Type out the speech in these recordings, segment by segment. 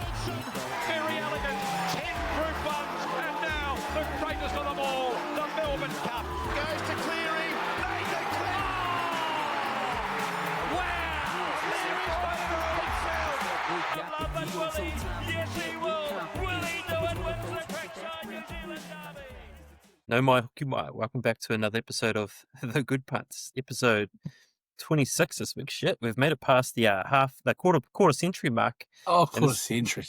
Very elegant, 10 group ones, and now the greatest of them all, the Melbourne Cup. Goes to Cleary, made the clear. Wow! Cleary's won it all himself. I love it, Willie. Yes, he will. Will he do it? Wins the Trackside New Zealand Derby. No, my hockey mate. Welcome back to another episode of the Good Punts, episode 26 this week. Shit, we've made it past the quarter century mark. Oh, And quarter century.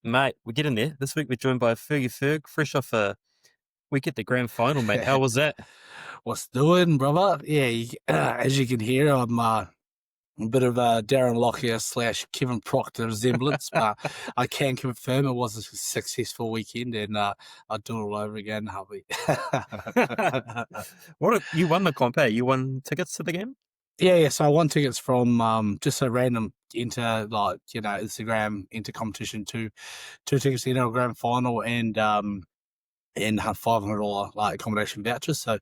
Mate, we're getting there. This week we're joined by Ferg, fresh off a week at the grand final, mate. How was that? What's doing, brother? Yeah, as you can hear, I'm a bit of a Darren Lockyer / Kevin Proctor resemblance, but I can confirm it was a successful weekend, and I'll do it all over again, hubby. You won the comp, eh? You won tickets to the game? Yeah, so I won tickets from just a random Instagram competition, two tickets to the NRL Grand Final and had $500 accommodation vouchers. So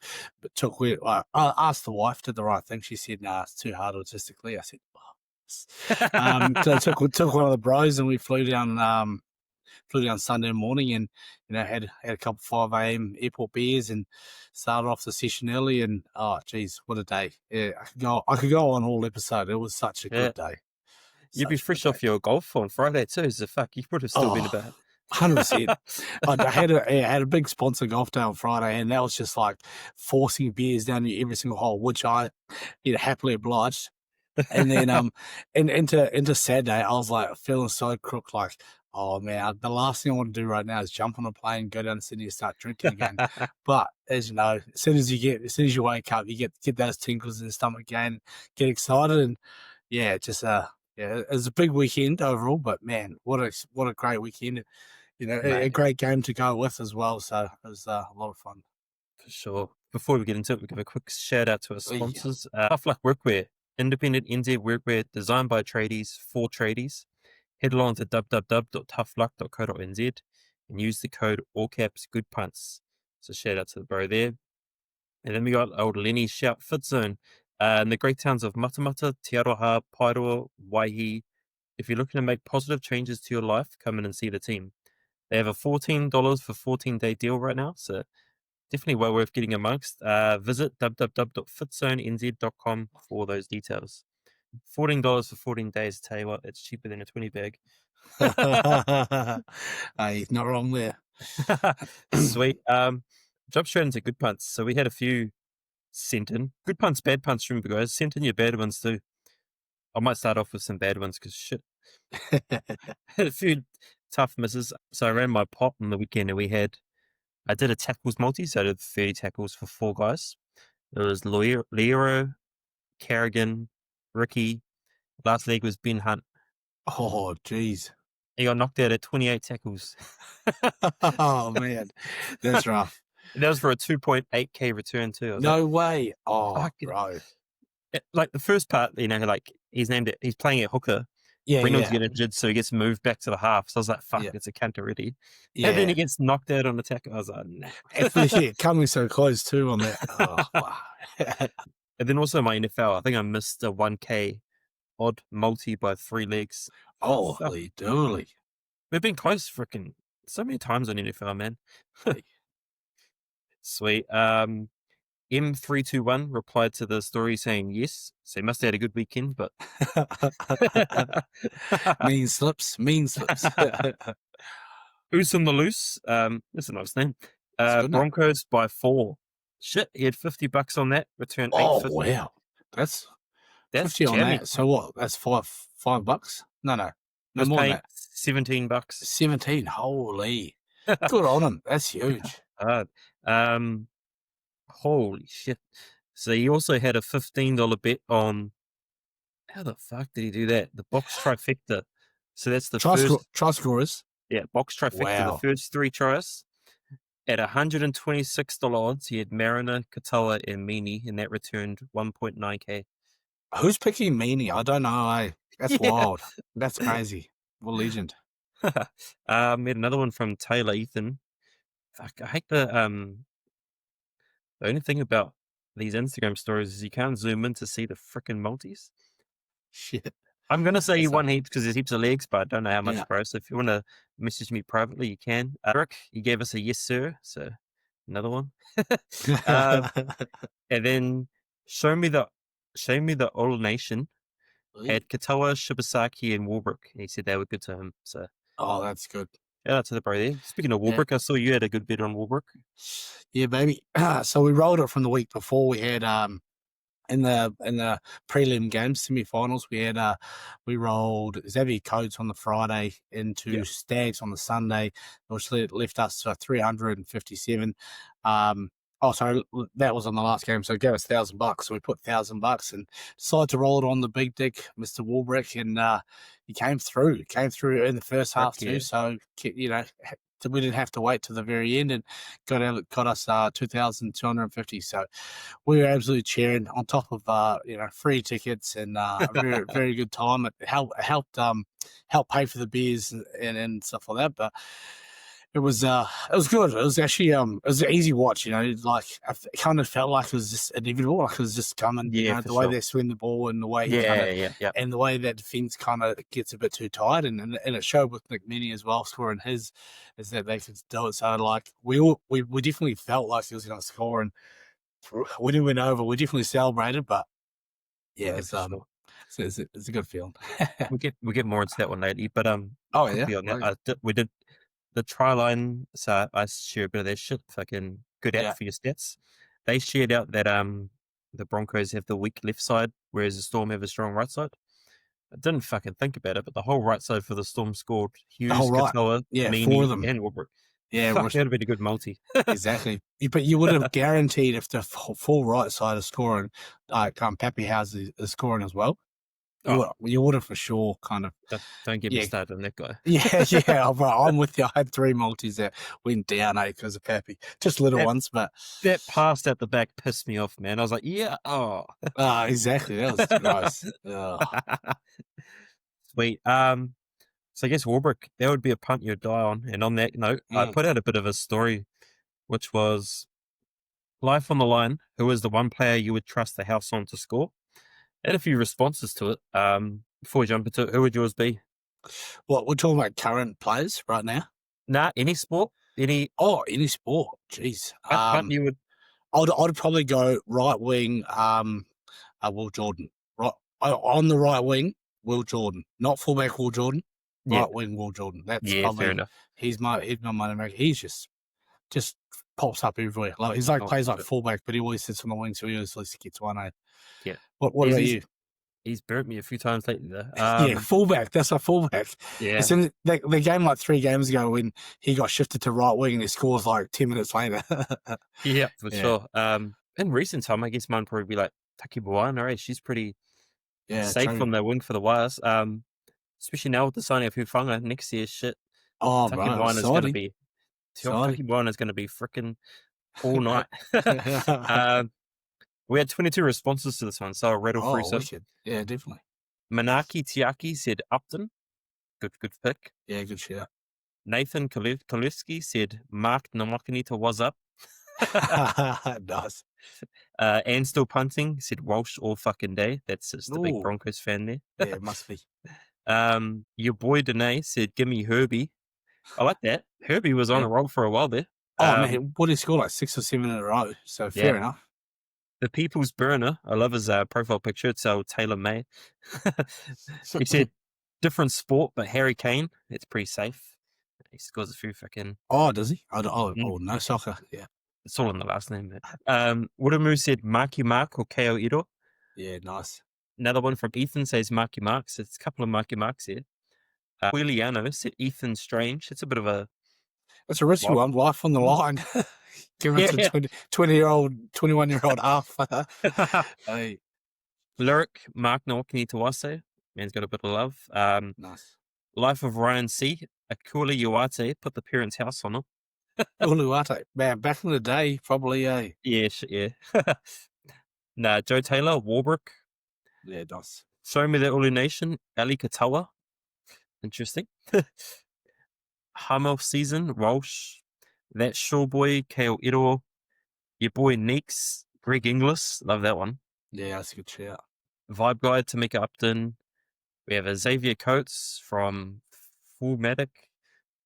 I asked the wife, did the right thing. She said, "Nah, it's too hard logistically." I said, so I took one of the bros and we flew down Sunday morning and had a couple 5 a.m. airport beers and started off the session early, and oh geez, what a day. Yeah, I could go on all episode. It was such a good day. You'd be fresh off your golf on Friday too, so you would have still been about 100%. I had a big sponsor golf day on Friday, and that was just like forcing beers down every single hole, which I happily obliged. And then and into Saturday, I was like feeling so crook, like, oh man, the last thing I want to do right now is jump on a plane, go down to Sydney and start drinking again. But as you know, as soon as you wake up, you get those tingles in the stomach again, get excited, and yeah, just it was a big weekend overall. But man, what a great weekend! A great game to go with as well. So it was a lot of fun. For sure. Before we get into it, we'll give a quick shout out to our sponsors. Toughluck Workwear, independent NZ workwear designed by tradies for tradies. Head along to www.toughluck.co.nz and use the code all caps Good Punts. So shout out to the bro there. And then we got old Lenny's shout Fitzone in the great towns of Matamata, Te Aroha, Paeroa, Waihi. If you're looking to make positive changes to your life, come in and see the team. They have a $14 for 14-day deal right now, so definitely well worth getting amongst. Visit www.fitzonenz.com for those details. $14 for 14 days. Tell you what, it's cheaper than a 20 bag. Hey, not wrong there. Sweet. Jump straight into good punts. So we had a few sent in. Good punts, bad punts, remember guys. Sent in your bad ones too. I might start off with some bad ones because shit. Had a few tough misses. So I ran my pot on the weekend and I did a tackles multi, so I did 30 tackles for 4 guys. It was Lero, Carrigan, Ricky. Last leg was Ben Hunt. Oh, jeez. He got knocked out at 28 tackles. Oh, man. That's rough. That was for a 2.8k return too. No way. Oh, bro. Like the first part, he's playing at hooker. Yeah, Reynolds get injured, so he gets moved back to the half. So I was like, fuck, it's a cunt already. Yeah. And then he gets knocked out on the tackle. I was like, nah. Coming so close too on that. Oh, wow. And then also my NFL, I think I missed a 1k odd multi by 3 legs. Holy dooly. We've been close freaking so many times on NFL, man. Sweet. M321 replied to the story saying yes. So he must have had a good weekend, but mean slips. Who's on the loose? That's a nice name. Broncos by 4. Shit, he had $50 on that. Returned $8.50. Wow. That's 50 jammy. on that. So what? That's $5? No, more than that. $17. 17. Holy. Good on him. That's huge. Holy shit. So he also had a $15 bet on, how the fuck did he do that? The box trifecta. So that's the try scorers. Yeah, box trifecta. Wow. The first 3 tries. At $126 odds, he had Mariner, Katoa, and Meany, and that returned 1.9k. Who's picking Meany? I don't know. That's wild. That's crazy. What legend. We had another one from Taylor Ethan. Fuck, I hate the only thing about these Instagram stories is you can't zoom in to see the frickin' multis. Shit. I'm going to say you So- won heaps because there's heaps of legs, but I don't know how much, Yeah. bro. So if you want to message me privately, you can. Rick, he gave us a yes, sir. So another one. Um, and then show me the All Nation had Katoa, Shibasaki, and Warbrick. And he said they were good to him. So Oh, that's good. shout out to the bro there. Speaking of Yeah. Warbrick, I saw you had a good bit on Warbrick. Yeah, baby. So we rolled it from the week before. We had in the prelim games, semi-finals, we rolled Xavier Coates on the Friday into Stags on the Sunday, which left us to 357. Sorry, that was on the last game, so it gave us $1,000. So we put $1,000 and decided to roll it on the big dick, Mr. Warbrick, and he came through. Came through in the first half too. So we didn't have to wait to the very end and got us 2,250. So we were absolutely cheering on top of free tickets and a very very good time. It helped pay for the beers and stuff like that. But it was good. It was actually it was an easy watch. Like it kind of felt like it was just inevitable. Like it was just coming. Yeah, the way they swing the ball and the way and the way that defense kind of gets a bit too tight, and it showed with McMini as well scoring his, is that they could do it. So like we definitely felt like he was going to score, and when he went over, we definitely celebrated. But it's a good feeling. We'll get more into that one later. But quickly on that, Right. we did the try line. So I share a bit of that shit. Fucking good app for your stats. They shared out that the Broncos have the weak left side, whereas the Storm have a strong right side. I didn't fucking think about it, but the whole right side for the Storm scored Hughes, Katoa, four of them. and Warbrick. Yeah, Fuck, that'd have been a good multi. Exactly. But you would have guaranteed if the full right side is scoring, like Pappy House is scoring as well. You would have for sure kind of. Don't get me started on that guy. Yeah, bro, I'm with you. I had 3 multis that went down, because of Pappy. Just little ones, but that pass at the back pissed me off, man. I was like, exactly. That was gross. Sweet. So I guess Warbrick, that would be a punt you'd die on. And on that note, I put out a bit of a story, which was life on the line. Who is the one player you would trust the house on to score? I had a few responses to it. Before we jump into it, who would yours be? What, we're talking about current players right now? Nah, any sport, any sport. Jeez. punt you would. I'd probably go right wing. Will Jordan. Right on the right wing, Will Jordan. Not fullback Will Jordan. Right wing Will Jordan. That's probably fair enough. He's my money maker. He's just pops up everywhere. Like he's plays like fullback, but he always sits on the wing, so he always gets 1-8. Yeah. What about you? He's burnt me a few times lately though. Fullback. That's a fullback. Yeah. It's in the game like 3 games ago when he got shifted to right wing and he scores like 10 minutes later. Yeah, for sure. In recent time, I guess mine probably be like Taki Bawano, right? She's pretty safe on the wing for the Wires. Especially now with the signing of Hufanga next year, shit. Oh, Taki bro, Bawano is going to be Taki Bawano is going to be freaking all night. We had 22 responses to this one, so I'll rattle through some. Yeah, definitely. Manaki Tiaki said Upton. Good pick. Yeah, good shit. Nathan Kalewski said Mark Namakanita was up. Nice. And still punting, said Walsh all fucking day. That's just the big Broncos fan there. Yeah, it must be. Your boy Danae said, give me Herbie. I like that. Herbie was on a roll for a while there. Man, what did he score? Like 6 or 7 in a row. So fair enough. The People's Burner. I love his profile picture. It's Taylor May. He said, different sport, but Harry Kane. It's pretty safe. He scores a few fucking. Oh, does he? No soccer. Yeah. It's all in the last name. Woodamoo said Marky Mark or Ko Iro. Yeah, nice. Another one from Ethan says Marky Mark. So it's a couple of Marky Marks here. Williano said Ethan Strange. It's a bit of a. It's a risky one. Life on the line. Give it to 20-year-old, 21-year-old half. Hey. Lyric, Mark Nawakini Tawase. Man's got a bit of love. Nice. Life of Ryan C. Akula Uate. Put the parents' house on him. Uluwate. Man, back in the day, probably, Yeah. Nah, Joe Taylor, Warbrick. Yeah, nice. Show me the Ulu Nation, Ali Katawa. Interesting. Hamel Season, Walsh. That Shaw Boy, Kale Iro. Your boy Neeks, Greg Inglis. Love that one. Yeah, that's a good shout. Vibe Guy, Tamika Upton. We have a Xavier Coates from Fullmatic,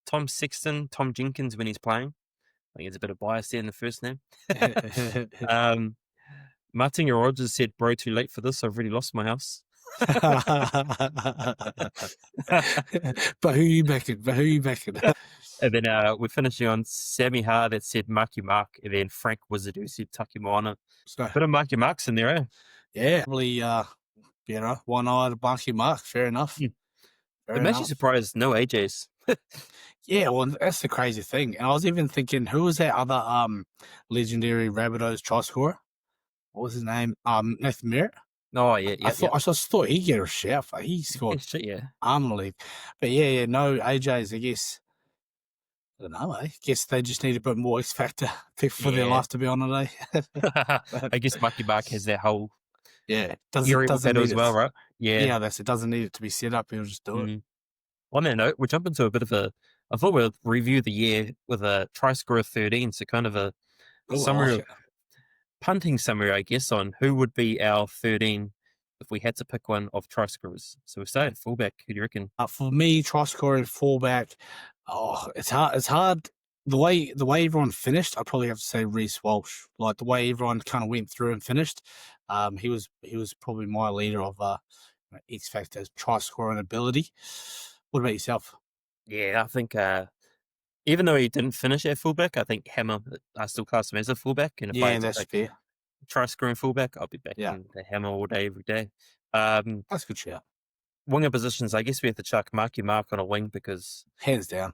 Tom Sexton, Tom Jenkins when he's playing. I think there's a bit of bias there in the first name. Martin Rogers said, "Bro, too late for this. I've already lost my house." But who you backing? And then we're finishing on Sammy Ha that said Marky Mark, and then Frank Wizard who said Taki Moana. So, Bit of Marky Marks in there, eh? yeah, probably, one-eyed Marky Mark. Fair enough. I'm actually surprised no AJs. Yeah, well, that's the crazy thing. And I was even thinking, who was that other legendary Rabbitohs try scorer? What was his name? Nathan Merritt. Oh yeah, I just thought he'd get a shout. He scored unbelievable. But yeah, no AJs. I guess I don't know. I guess they just need a bit more X factor for their life to be on it. I guess Marky Mark has that whole doesn't need as well, right? Yeah, it doesn't need it to be set up. He'll just do it. On that note, we'll jump into a bit of a. I thought we'll review the year with a try scorer 13, so kind of a summary, punting summary, I guess, on who would be our 13 if we had to pick one of try scorers. So we started fullback. Who do you reckon? For me, try scoring fullback. It's hard. It's hard. The way everyone finished, I'd probably have to say Reece Walsh. Like the way everyone kind of went through and finished, he was probably my leader of X Factor's try scoring ability. What about yourself? Yeah, I think even though he didn't finish at fullback, I think Hammer, I still class him as a fullback. And if I that's fair. Try scoring fullback, I'll be back in the Hammer all day, every day. That's a good shout. Winger positions, I guess we have to chuck Marky Mark on a wing because hands down.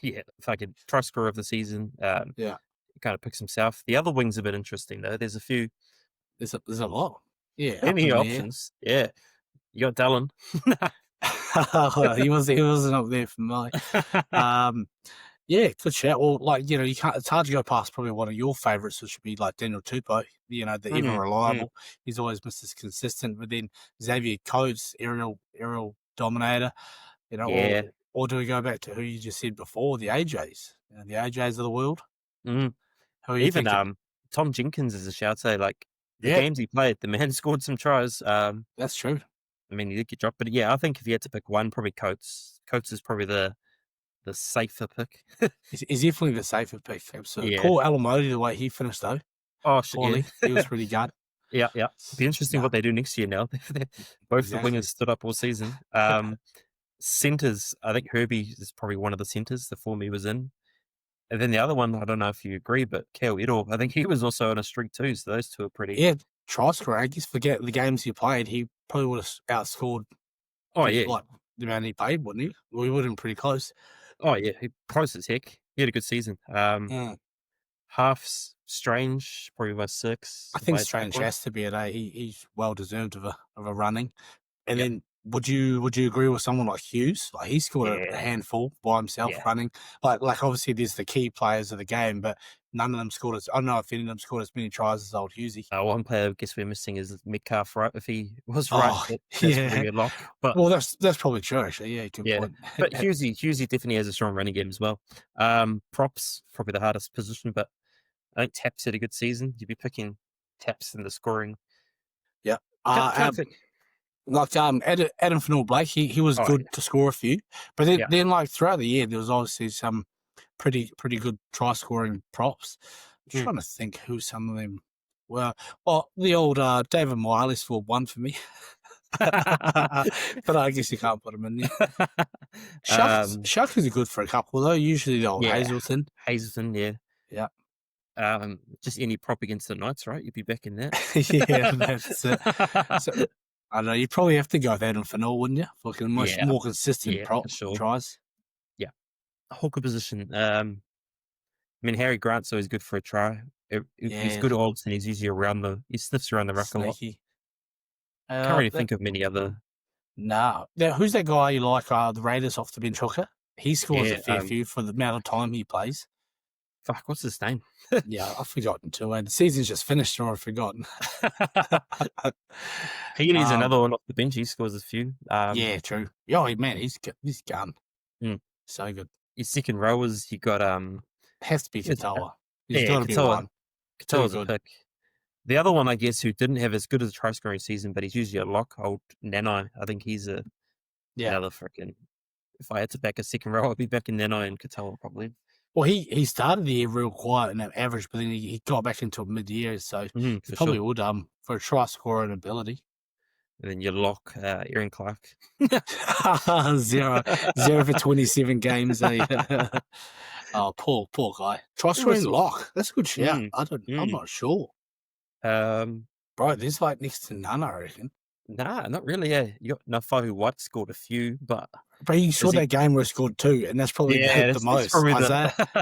Yeah, if I could try scorer of the season, he kind of picks himself. The other wing's a bit interesting though. There's a few. There's a lot. Yeah, many options. Yeah, you got Dallin. he wasn't up there for me. Yeah, good shout. Well, you can't. It's hard to go past probably one of your favourites, which would be like Daniel Tupou. The ever reliable. He's always Mr. Consistent. But then Xavier Coates, aerial dominator. Or do we go back to who you just said before, the AJs? The AJs of the world. Who are you even thinking? Tom Jenkins is a shout. Say the games he played, the man scored some tries. That's true. I mean, he did get dropped, but yeah, I think if you had to pick one, probably Coates. Coates is probably the safer pick. He's definitely the safer pick. Absolutely. Yeah. Poor Alamodi, the way he finished though. Oh, shit. He was pretty good. Yeah. It'll be interesting what they do next year now. Both the wingers stood up all season. Centers, I think Herbie is probably one of the centers the form he was in. And then the other one, I don't know if you agree, but Kel Edel, I think he was also on a streak too. So those two are pretty. Yeah, try scorer. I guess forget the games he played, he probably would have outscored. Oh, yeah. Like the amount he played, wouldn't he? We would have been pretty close. Oh, yeah. Close as heck. He had a good season. Half's Strange, probably by 6. I think Strange has to be at he's well deserved of a running. And then would you agree with someone like Hughes? Like he scored a handful by himself running. Like obviously there's the key players of the game, but none of them scored I don't know if any of them scored as many tries as old Hughesy. One player I guess we're missing is Metcalf, right? If he was right, that's probably a lock. But well, that's probably true actually. Yeah, good point. But Hughesy definitely has a strong running game as well. Props probably the hardest position, but I think Taps had a good season. You'd be picking Taps in the scoring. Yeah. Like Adam Fennell-Blake, he was good to score a few, but then like throughout the year there was obviously some pretty good try scoring props. I'm trying to think who some of them were. Well, the old David Miley scored one for me, but I guess you can't put him in there. Shuck is good for a couple though. Usually the old Hazelton, yeah. Just any prop against the Knights, right? You'd be back in that. Yeah, that's it. So, I don't know. You probably have to go with Adam Fennell, wouldn't you? For a much more consistent prop tries. Yeah. Hooker position. I mean, Harry Grant's always good for a try. He's good at odds and he's usually he sniffs around the ruck a lot. Can't really think of many other. No. Now, who's that guy you like? The Raiders off the bench hooker. He scores a fair few for the amount of time he plays. Fuck, what's his name? Yeah, I've forgotten too. And the season's just finished, or I've forgotten. He needs another one off the bench. He scores a few. Yeah, true. Oh, man, he's gun. So good. His second rowers, you got has to be Katoa. He's got to be one. Katoa's a pick. The other one, I guess, who didn't have as good as a try scoring season, but he's usually a lock. Old Nanai. I think he's a Yeah. Another freaking. If I had to back a second row, I'd be backing Nano and Katoa probably. Well, he started the year real quiet and average, but then he got back into mid-year, so he For probably sure. would for a try scorer and ability. And then you lock Aaron Clark. zero for 27 games. Oh, poor guy. Try scoring lock. That's a good shout. I'm not sure. Bro, there's like next to none, I reckon. Nah, not really. Yeah, you got Nafahu White scored a few, but you saw that game where he scored 2, and that's probably the most.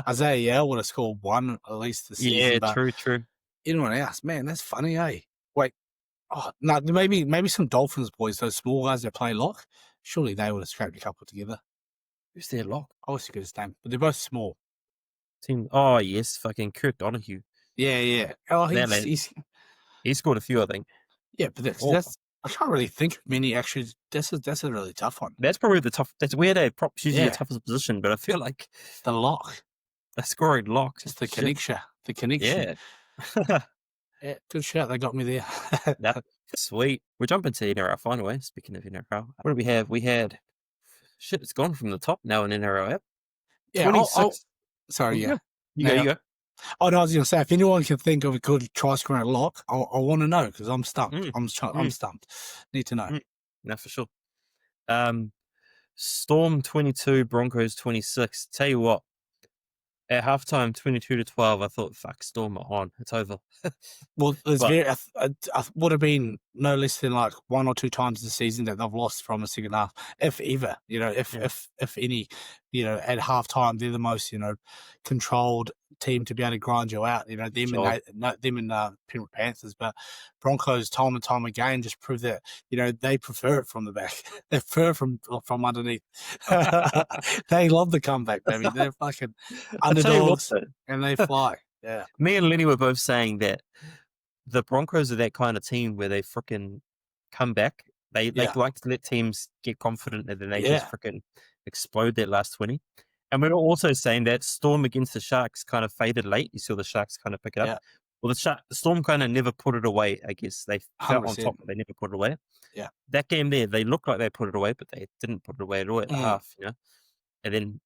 Isaiah Yale would have scored 1 at least this season. Yeah, but true. Anyone else, man, that's funny, eh? Wait, no, maybe some Dolphins boys, those small guys that play lock. Surely they would have scraped a couple together. Who's their lock? I always forget his name, but they're both small. Oh yes, fucking Kurt Donahue. Yeah. Oh, he scored a few, I think. Yeah, but that's I can't really think of many. Actually, that's a really tough one. That's probably the tough. That's where they props usually the toughest position, but I feel like the lock, the scoring lock, just the connection. The connection. Yeah. Yeah, good shout. They got me there. Sweet. We're jumping to NRL final. Speaking of NRL, what do we have? We had shit. It's gone from the top now in NRL app. Yeah. 26. Sorry. Yeah. You go. Oh, no, I was going to say, if anyone can think of a good try scoring lock, I want to know because I'm stumped. I'm stumped. Need to know. No, for sure. Storm 22, Broncos 26. Tell you what, at halftime, 22-12, I thought, fuck, Storm are on. It's over. Well, I would have been no less than like 1 or 2 times this season that they've lost from a second half, if ever. If any, at halftime, they're the most, controlled team to be able to grind you out. Them and Penrith Panthers, but Broncos time and time again just prove that they prefer it from the back. They prefer from underneath. They love the comeback, baby. They're fucking underdogs and they fly. Yeah. Me and Lenny were both saying that the Broncos are that kind of team where they freaking come back. They like to let teams get confident and then they just freaking explode that last 20. And we were also saying that Storm against the Sharks kind of faded late. You saw the Sharks kind of pick it up. Well, the Storm kind of never put it away, I guess. They felt 100%. On top, but they never put it away. Yeah. That game there, they looked like they put it away, but they didn't put it away at all at the half, And then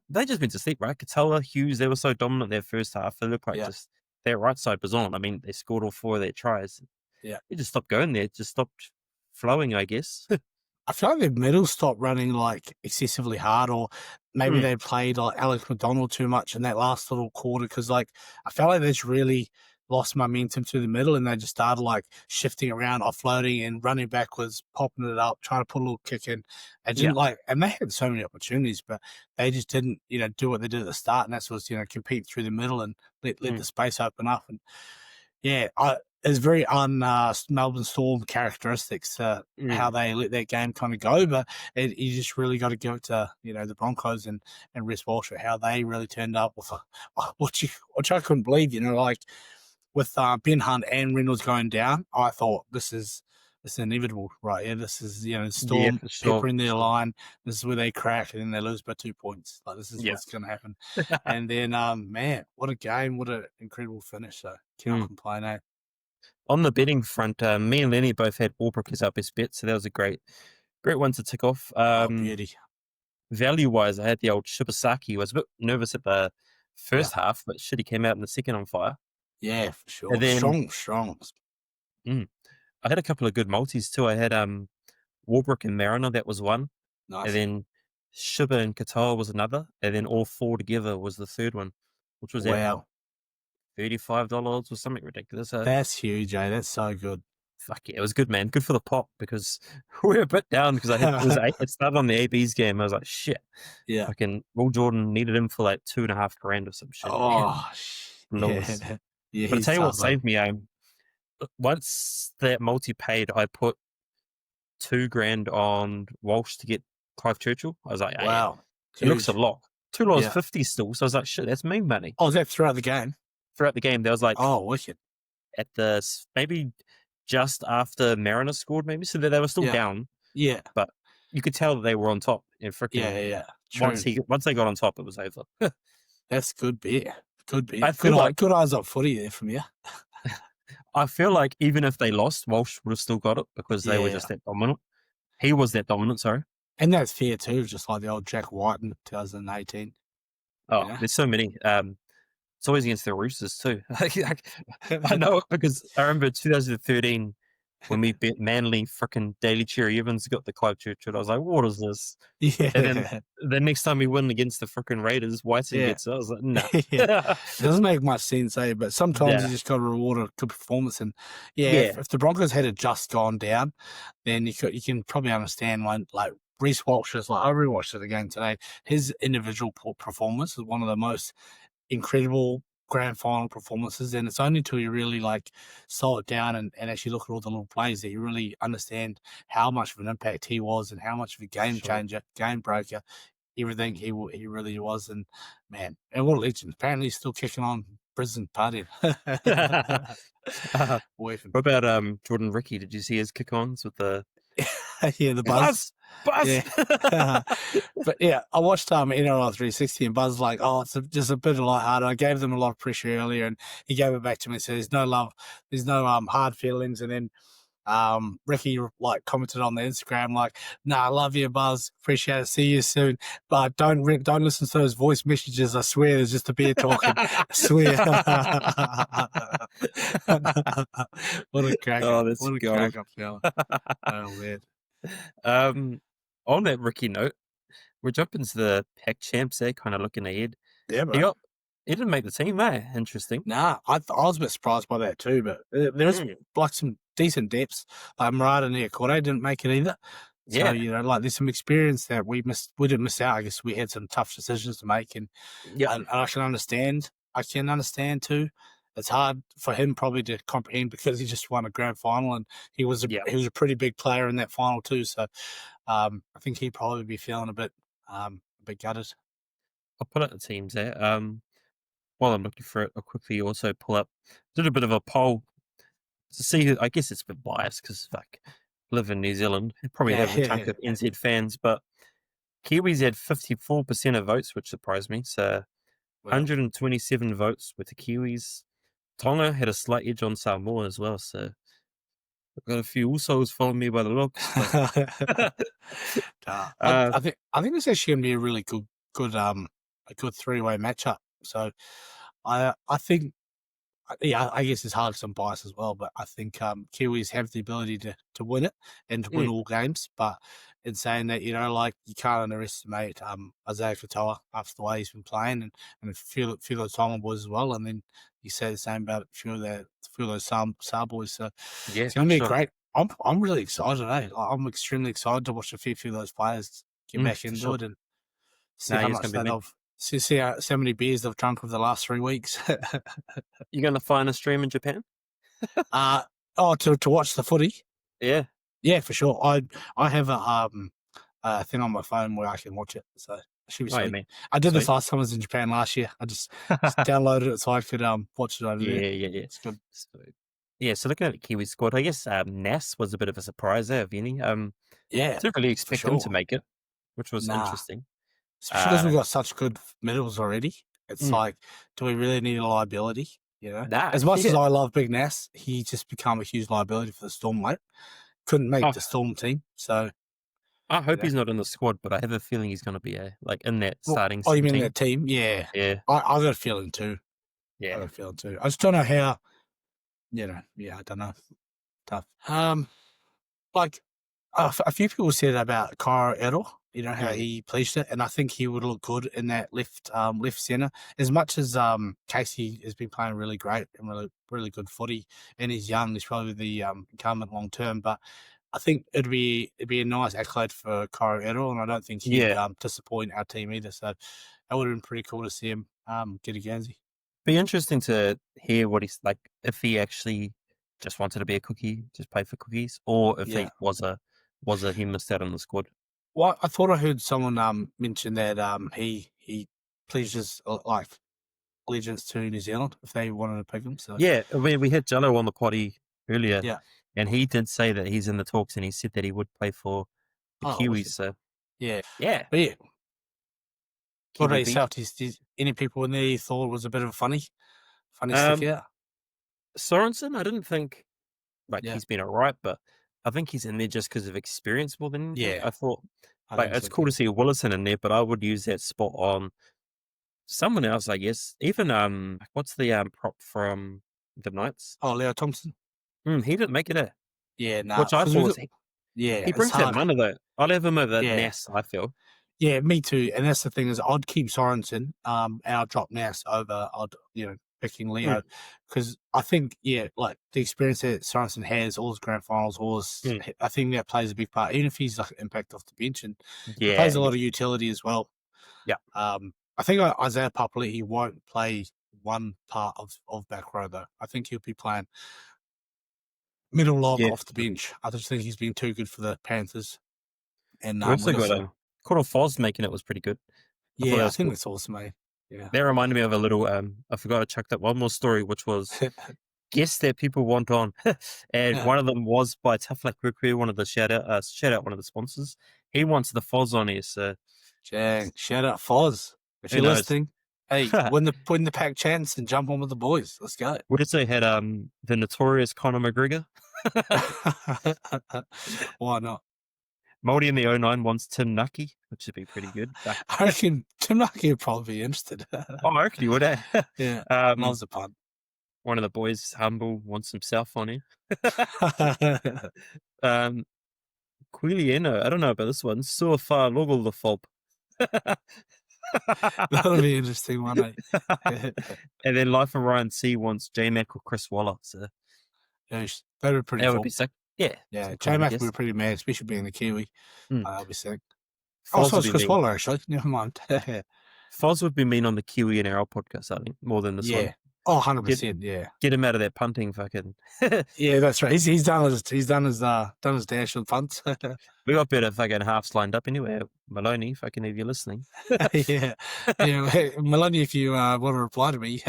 they just went to sleep, right? Katoa, Hughes, they were so dominant their first half. They looked like just their right side was on. I mean, they scored all 4 of their tries. Yeah. They just stopped going there. It just stopped flowing, I guess. I feel like their middle stopped running like excessively hard, or maybe they played like Alex McDonald too much in that last little quarter because like I felt like they just really lost momentum through the middle and they just started like shifting around, offloading and running backwards, popping it up, trying to put a little kick in. And and they had so many opportunities, but they just didn't, do what they did at the start, and that's was, compete through the middle and let the space open up. And it's very Melbourne Storm characteristics how they let that game kind of go, but you just really got to give it to the Broncos and Wes Walsh how they really turned up with which I couldn't believe. Like with Ben Hunt and Reynolds going down, I thought this is inevitable, right? Yeah, this is Storm peppering their line. This is where they crack and then they lose by 2 points. Like this is what's going to happen. And then man, what a game! What an incredible finish! So can't complain. Eh? On the betting front, me and Lenny both had Albrook as our best bet, so that was a great one to tick off. Beauty. Value-wise, I had the old Shibasaki. I was a bit nervous at the first half, but shit, he came out in the second on fire. Yeah, for sure. And then, strong. I had a couple of good multis too. I had Warbrick and Mariner, that was one. Nice. And then Shiba and Katoa was another. And then all 4 together was the third one, which was wow. $35 or something ridiculous. That's huge, eh? That's so good. Fuck yeah, it was good, man. Good for the pop because we were a bit down because it started on the AB's game. I was like, shit. Yeah. Fucking Will Jordan needed him for like $2,500 or some shit. Oh, yeah. But I tell you what saved me, once that multi paid, I put $2,000 on Walsh to get Clive Churchill. I was like, hey, wow. It looks a lot. $2.50 still. So I was like, shit, that's me money. Oh, was that throughout the game? Throughout the game, there was like, oh, wicked. At the maybe just after Mariner scored, maybe, so that they were still down. Yeah, but you could tell that they were on top. And freaking once they got on top, it was over. That's good beer. Good beer. I feel good eyes up footy there from you. I feel like even if they lost, Walsh would have still got it because they were just that dominant. He was that dominant. Sorry. And that's fair too, just like the old Jack White in 2018. Oh, Yeah. there's so many. It's always against the Roosters too. I know it because I remember 2013 when we bet Manly, frickin' Daily Cherry Evans got the club church, and I was like, "What is this?" And then Yeah. the next time we win against the frickin' Raiders, Whiting Yeah. gets it. I was like, "Nah." Yeah. It doesn't make much sense, but sometimes you Yeah, just got to reward a good performance. And yeah, if the Broncos had just gone down, then you can probably understand one like Reece Walsh is like I rewatched it again today. His individual performance is one of the most incredible grand final performances, and it's only until you really like slow it down and actually look at all the little plays that you really understand how much of an impact he was and how much of a game sure. changer, game breaker, everything he really was. And man, and what a legend! Apparently, he's still kicking on Brisbane partying. Uh, Weeping. what about Jordan Ricky? Did you see his kick-ons with the Yeah, the buzz. buzz? Yeah. But yeah, I watched NRL 360 and Buzz was like, oh, it's just a bit lighthearted. I gave them a lot of pressure earlier, and he gave it back to me and said, "There's no love, there's no hard feelings." And then Ricky like commented on the Instagram like, "Nah, I love you, Buzz. Appreciate it. See you soon. But don't listen to those voice messages. I swear, there's just a bear talking. I swear." What a cracker! Oh, that's What a gold. cracker fella! Oh man. On that Ricky note, we're jumping to the Pac Champs there, kind of looking ahead. Yeah, He bro. got he didn't make the team, eh? Interesting. Nah, I was a bit surprised by that too, but there's Mm, like some decent depths. Like Murata Niokore didn't make it either. So, yeah, like there's some experience that we didn't miss out. I guess we had some tough decisions to make, and yeah, I can understand. I can understand too. It's hard for him probably to comprehend because he just won a grand final and he was yeah. a pretty big player in that final too. So, I think he'd probably be feeling a bit gutted. I'll pull up the teams there. While I'm looking for it, I'll quickly also pull up. Did a bit of a poll to see who. I guess it's a bit biased because like live in New Zealand, probably have a chunk of NZ fans, but Kiwis had 54% of votes, which surprised me. So Well, 127 votes with the Kiwis. Tonga had a slight edge on Samoa as well. So I've got a few Usos following me by the looks, but Nah, uh, I think it's actually gonna be a really good a good 3-way matchup. So I think yeah, I guess it's hard some bias as well, but I think Kiwis have the ability to win it and to win mm, all games. But in saying that, like you can't underestimate Isaiah Katoa after the way he's been playing, and a few of those Tongan boys as well. And then you say the same about a few of those Sar boys. So yeah, it's gonna for be a sure. great. I'm really excited. I'm extremely excited to watch a few of those players get back For into sure. it and see Nah, how yeah, it's much gonna be me. how many beers they've drunk over the last 3 weeks. You gonna find a stream in Japan? uh to watch the footy. Yeah. Yeah, for sure. I have a thing on my phone where I can watch it, so it should be Oh, yeah, sweet. man. I did this Sweet. last time I was in Japan last year. I just downloaded it so I could watch it over there. Yeah. It's good. Sweet. Yeah, so looking at the Kiwi squad, I guess Nas was a bit of a surprise there, Vinny. Yeah, Didn't really for expect him to sure. make it, which was Nah, interesting. especially because Uh, we've got such good middles already. It's mm, like, do we really need a liability? nah, As much as yeah. I love Big Nas, he just become a huge liability for the Storm, mate. Couldn't make Oh, the Storm team, so I you hope know. he's not in the squad, but I have a feeling he's going to be like in that Well, starting oh, you mean 17. that team? Yeah, Yeah, I got a feeling too. I yeah. got a feeling too. I just don't know how. Yeah, I don't know. Tough. Like a few people said about Cairo Errol, how Mm, he policed it, and I think he would look good in that left centre. As much as Casey has been playing really great and really good footy, and he's young, he's probably the incumbent long term. But I think it'd be a nice accolade for Cairo Errol, and I don't think he'd yeah. disappoint our team either. So that would have been pretty cool to see him get a Guernsey. Be interesting to hear what he's like, if he actually just wanted to be a cookie, just play for cookies, or if Yeah. he was a he missed out on the squad. Well, I thought I heard someone mention that he pledges like allegiance to New Zealand if they wanted to pick him. So Yeah, I mean, we had Jello on the potty earlier, yeah. and he did say that he's in the talks, and he said that he would play for the Oh, Kiwis. wicked. So Yeah. yeah, But yeah, what about Kiwi beef. yourself? Any people in there you thought was a bit of a funny stick Um, out? Sorensen, I didn't think like Yeah. he's been alright, but I think he's in there just because of experience more than anything. Yeah. I thought I Like, think it's so cool too. to see Willison in there, but I would use that spot on someone else, I guess. Even what's the prop from the Knights? Oh, Leo Thompson. He didn't make it in, Yeah, nah, which I because thought was yeah, he it's brings that hard. mana though. I'll have him over Yeah. Nass. I feel. Yeah, me too. And that's the thing is, I'd keep Sorensen, our drop Nass over, picking Leo, because I think, like the experience that Sorensen has, all his grand finals, I think that plays a big part. Even if he's like impact off the bench, and he plays a lot of utility as well. Yeah. I think Isaiah Papali, he won't play one part of back row though. I think he'll be playing middle lock off the bench. I just think he's been too good for the Panthers. And We also got Wilson. Connor Foz making it was pretty good. I thought that Yeah, I was think cool. that's awesome, mate. Yeah. That reminded me of a little I forgot to chuck that one more story, which was guests that people want on. And one of them was by Toughluck Workwear, one of the shout out one of the sponsors. He wants the Foz on here, so Jang, shout out Foz. If Who you're knows? listening, hey, win the Pac Champs and jump on with the boys. Let's go. we also had the notorious Conor McGregor. Why not? Moldy in the 09 wants Tim Nucky, which would be pretty good. I reckon Tim Nucky would probably be interested. Oh, I reckon he would. Yeah, loves a punt. One of the boys, Humble, wants himself on here. Quilieno, I don't know about this one. So far, Loggle the Fob. That'll be an interesting one, eh? And then Life of Ryan C wants J-Mac or Chris Waller. So Yeah, that'd be pretty that cool. would be sick. Yeah. Yeah, J-Mac would be pretty mad, especially being the Kiwi. That'll be sick. Foz So would it's be Chris mean. Waller, actually. Never mind. Foz would be mean on the Kiwi NRL podcast, I think, more than this one. Oh, 100%, yeah. Get him out of that punting fucking. Yeah, that's right. He's done his dash with punts. We got better fucking halves lined up anyway. Maloney, fucking if you're listening. Yeah. Hey, Melanie, if you want to reply to me. He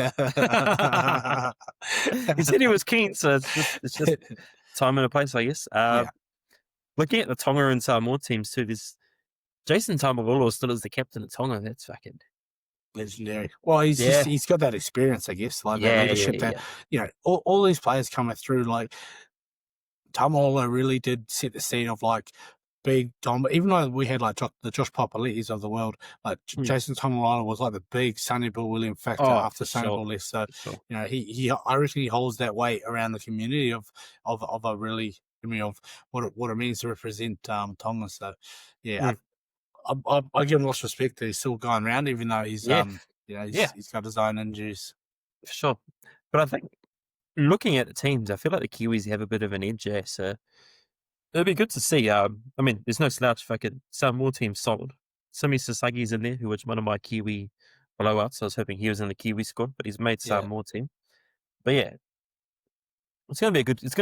said he was keen, so it's just time and a place, I guess. Looking at the Tonga and Samoa teams too, there's Jason Taumalolo still is the captain of Tonga. That's fucking legendary. Well, he's got that experience, I guess, like that leadership. That all these players coming through, like Taumalolo really did set the scene of like big dominant. Even though we had like the Josh Papalitis of the world, like Jason Taumalolo was like the big Sonny Bill William factor after Sonny Bill left. So he I reckon he holds that weight around the community of a really. Of what it means to represent Tonga. So I give him lots of respect that he's still going around, even though he's he's got his own injuries. For sure. But I think looking at the teams, I feel like the Kiwis have a bit of an edge there. So it'll be good to see. I mean, there's no slouch. Fucking Samoa team's solid. Simi Sasagi's in there, who was one of my Kiwi blowouts. I was hoping he was in the Kiwi squad, but he's made Samoa team. But yeah. It's gonna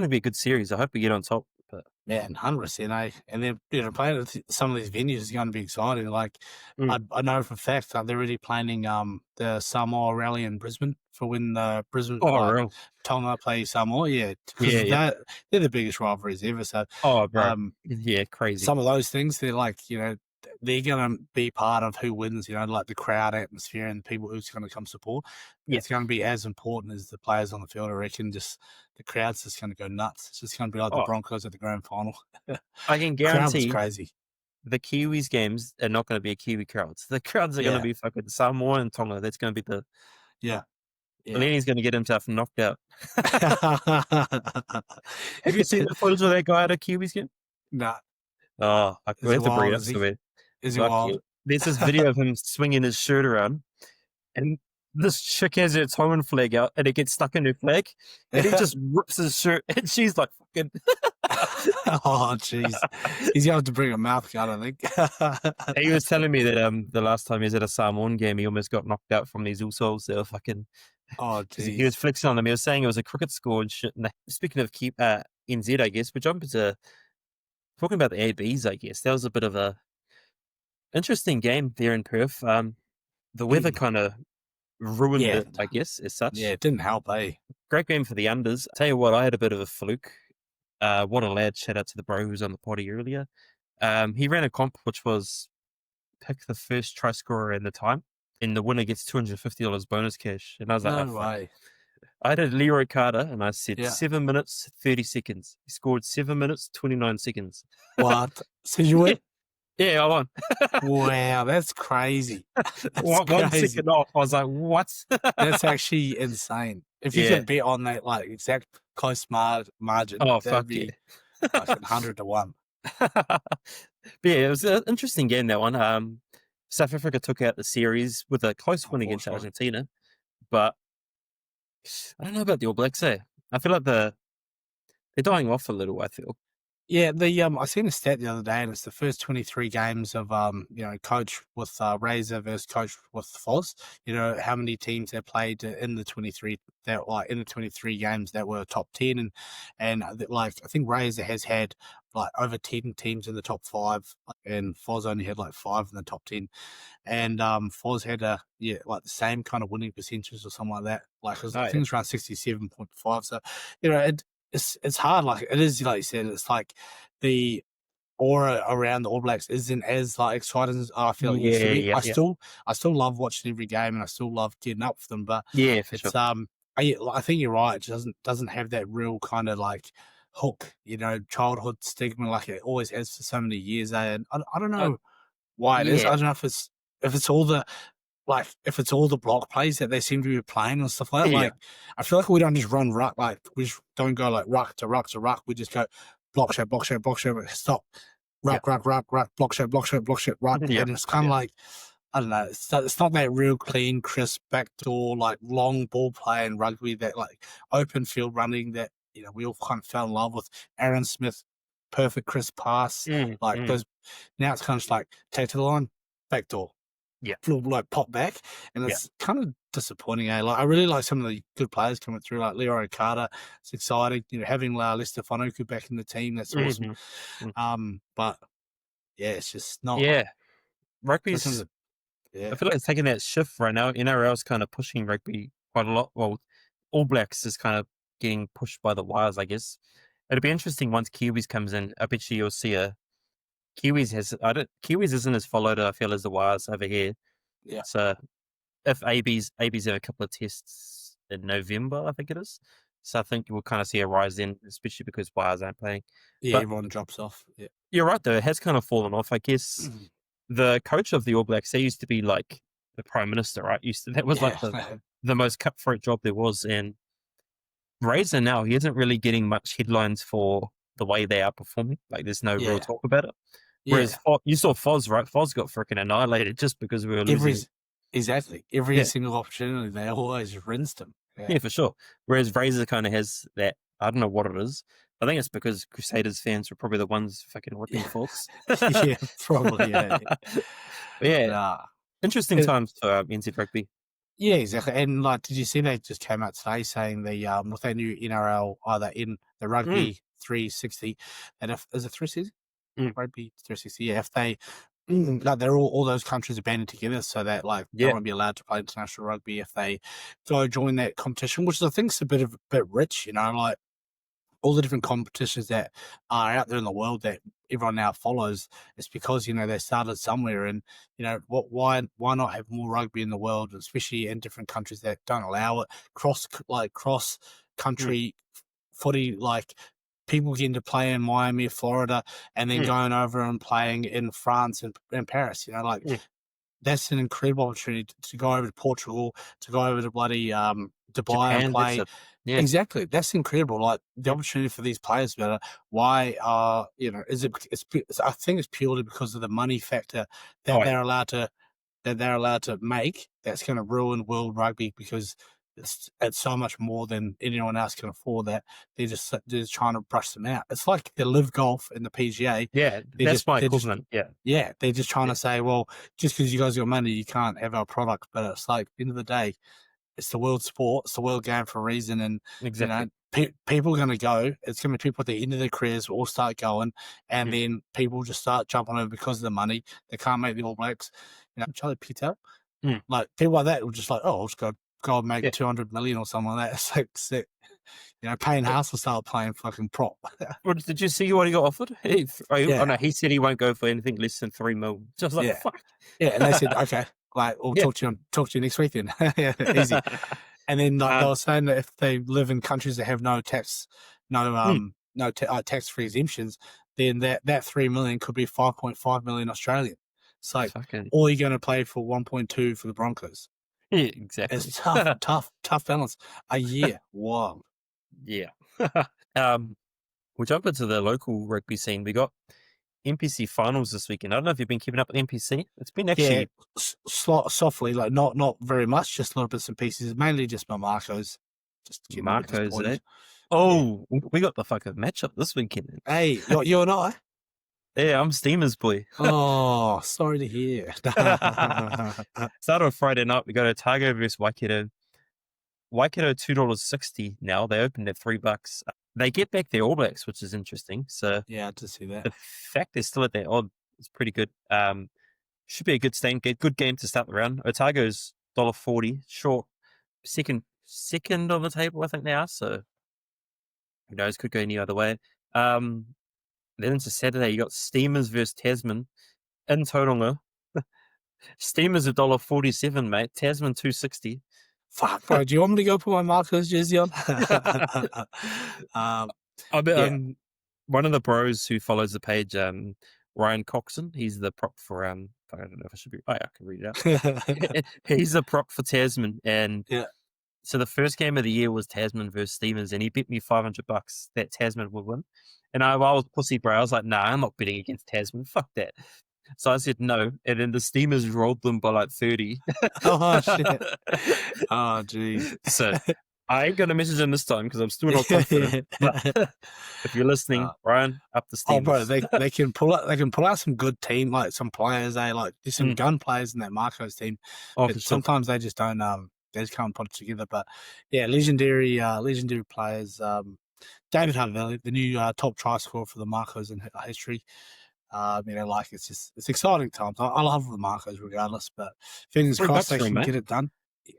be a good series. I hope we get on top. But man, 100%, and then playing at some of these venues is going to be exciting. Like I know for a fact they're already planning the Samoa rally in Brisbane for when the Brisbane Tonga play Samoa. Yeah, they're the biggest rivalries ever. So crazy. Some of those things they're like they're going to be part of who wins, like the crowd atmosphere and the people who's going to come support. It's going to be as important as the players on the field, I reckon. Just the crowd's just going to go nuts. It's just going to be like the Broncos at the grand final. I can guarantee crazy. The Kiwis games are not going to be a Kiwi crowds. The crowds are going to be fucking Samoa and Tonga. That's going to be the... Yeah. Lenny's going to get himself knocked out. Have you seen the footage of that guy at a Kiwis game? Nah. Oh, we have to bring it up to it. Is he wild? There's this video of him swinging his shirt around, and this chick has her Tongan flag out, and it gets stuck in her flag, and he just rips his shirt, and she's like, fucking... Oh, jeez. He's going to have to bring a mouth guard, I think. He was telling me that the last time he was at a Samoan game, he almost got knocked out from these Usos. They were fucking... Oh, jeez. He was flexing on them. He was saying it was a cricket score and shit. And speaking of NZ, I guess, we jump into... Talking about the ABs, I guess, that was a bit of a interesting game there in Perth. The weather kind of ruined it, I guess, as such. Yeah, it didn't help, eh? Great game for the unders. Tell you what, I had a bit of a fluke. What a lad. Shout out to the bro who was on the potty earlier. He ran a comp which was pick the first try scorer in the time, and the winner gets $250 bonus cash. And I was like, no way. I had Leroy Carter, and I said 7 minutes, 30 seconds. He scored 7 minutes, 29 seconds. What? So you win? Yeah, I won. Wow, that's crazy. That's One crazy. second off. I was like, what? That's actually insane. If you Yeah. could bet on that, like exact close margin, Oh, that'd fuck be yeah. like 100 to 1. But yeah, it was an interesting game, that one. South Africa took out the series with a close win against Unfortunately. Argentina, but I don't know about the All Blacks. I feel like they're dying off a little. I feel. Yeah, I seen a stat the other day, and it's the first 23 games of coach with Razor versus coach with Foz. You know how many teams they played in the 23 games that were top 10, and like I think Razor has had like over 10 teams in the top 5, and Foz only had like 5 in the top 10, and Foz had like the same kind of winning percentages or something like that. Like Oh, I think it's around 67.5. So it's hard. Like it is, like you said, it's like the aura around the All Blacks isn't as like exciting as I feel it used to be. yeah. I still love watching every game, and I still love getting up for them. But Yeah, for it's sure. I think you're right. It just doesn't have that real kind of like hook, childhood stigma like it always has for so many years. And I don't know why it is. I Yeah, don't know if it's all the if it's all the block plays that they seem to be playing and stuff like that. yeah, Like I feel like we don't just run ruck, like we just don't go like ruck to ruck to ruck. We just go block shot, block shot, block shot, stop, yeah, ruck, block shot, block shot, block shot, ruck. yeah, And it's kind of like I don't know. It's not that real clean, crisp backdoor like long ball play in rugby, that like open field running that we all kind of fell in love with. Aaron Smith, perfect crisp pass, like those. Now it's kind of just like take to the line, backdoor. Yeah. Like pop back, and Yeah. it's kind of disappointing. Like I really like some of the good players coming through, like Leo Okada. It's exciting, having Lester Fanuku back in the team. That's awesome. But yeah, it's just not. Yeah. This Rugby's. is I feel like it's taking that shift right now. NRL's kind of pushing rugby quite a lot. Well, All Blacks is kind of getting pushed by the wires, I guess. It'll be interesting once Kiwis comes in. I bet you'll see Kiwis isn't as followed, I feel, as the wires over here. Yeah. So if ABs have a couple of tests in November, I think it is. So I think we'll kind of see a rise in, especially because wires aren't playing. Yeah, But everyone drops off. Yeah. you're right though, it has kind of fallen off. I guess the coach of the All Blacks, they used to be like the Prime Minister, right? That was like the most cutthroat job there was. And Razor now, he isn't really getting much headlines for the way they are performing. Like there's no real talk about it. Whereas you saw Foz, right? Foz got freaking annihilated just because we were losing. Exactly. Every single opportunity, they always rinsed him. Yeah, for sure. Whereas Razor kind of has that, I don't know what it is. I think it's because Crusaders fans were probably the ones fucking ripping Foz. Yeah, probably. Yeah. Interesting times for NZ Rugby. Yeah, exactly. And like, did you see they just came out today saying with their new NRL, either in the Rugby 360, and is it 360? Rugby 360. Yeah, if they like, they're all those countries are banding together so that like they won't be allowed to play international rugby if they go join that competition, which I think is a bit rich, like all the different competitions that are out there in the world that everyone now follows. It's because they started somewhere, and why not have more rugby in the world, especially in different countries that don't allow it, cross country footy, like people getting to play in Miami, Florida, and then going over and playing in France and Paris. That's an incredible opportunity to go over to Portugal, to go over to bloody Dubai Japan, and play. Exactly, that's incredible. Like the opportunity for these players, better. Why? Is it? I think it's purely because of the money factor that they're allowed to make. That's going to ruin world rugby because it's so much more than anyone else can afford. That they're just trying to brush them out. It's like the Live Golf and the PGA. Yeah, that's my equivalent. Yeah, they're just trying to say, well, just because you guys got money, you can't have our product. But it's like, at the end of the day, it's the world sport. It's the world game for a reason. And, people are going to go. It's going to be people at the end of their careers will all start going. And then people just start jumping over because of the money. They can't make the All Blacks. Charlie Pitel. Like, people like that will just like, oh, I'll just go and make 200 million or something like that. It's like sick. Payne House will start playing fucking prop. Well, did you see what he got offered? No, he said he won't go for anything less than 3 mil. Just like, fuck. Yeah, and they said, okay, like, we'll talk to you next week then. Easy. And then they were saying that if they live in countries that have no tax, tax-free exemptions, then that 3 million could be 5.5 million Australian. It's like, Fucking or you're going to play for 1.2 for the Broncos. yeah, exactly. It's tough balance. A year. Wow. Yeah. We'll jump into the local rugby scene. We got NPC finals this weekend. I don't know if you've been keeping up with NPC. It's been actually softly, like not very much, just little bits and pieces. Mainly just my Marcos. Just getting a bit Marcos, disappointed. eh? Oh, we got the fucking matchup this weekend. Hey, you and I. Yeah, I'm Steamers boy. Oh, sorry to hear. Start on Friday night. We got Otago versus Waikato. Waikato $2.60 now. They opened at $3. They get back their All Blacks, which is interesting. So yeah, to see that. the fact they're still at that odd is pretty good. Should be a good good game to start the round. Otago's $1.40 short, second on the table, I think they are. So who knows? Could go any other way. Then into Saturday, you got Steamers versus Tasman in Tauranga. Steamers $1.47, mate. Tasman $2.60. Fuck, bro. Do you want me to go put my Marcos jersey on? One of the bros who follows the page, Ryan Coxon, he's the prop for I don't know if I should be. Oh, yeah, I can read it out. He's the prop for Tasman, and so the first game of the year was Tasman versus Steamers, and he bet me $500 that Tasman would win. And I was pussy, bro. I was like, nah, I'm not betting against Tasman. Fuck that. So I said no, and then the Steamers rolled them by like 30. Oh shit! Oh geez. So I ain't gonna message him this time because I'm still not confident. But if you're listening, Ryan, up the Steamers. Oh, bro, they can pull out some good team, like some players. There's some gun players in that Marcos team. Oh, but sometimes they just don't. They just can't put it together. But yeah, legendary players. David Harvey, the new top try scorer for the Marcos in history. It's exciting times. I love the Marcos regardless, but fingers crossed they can get it done.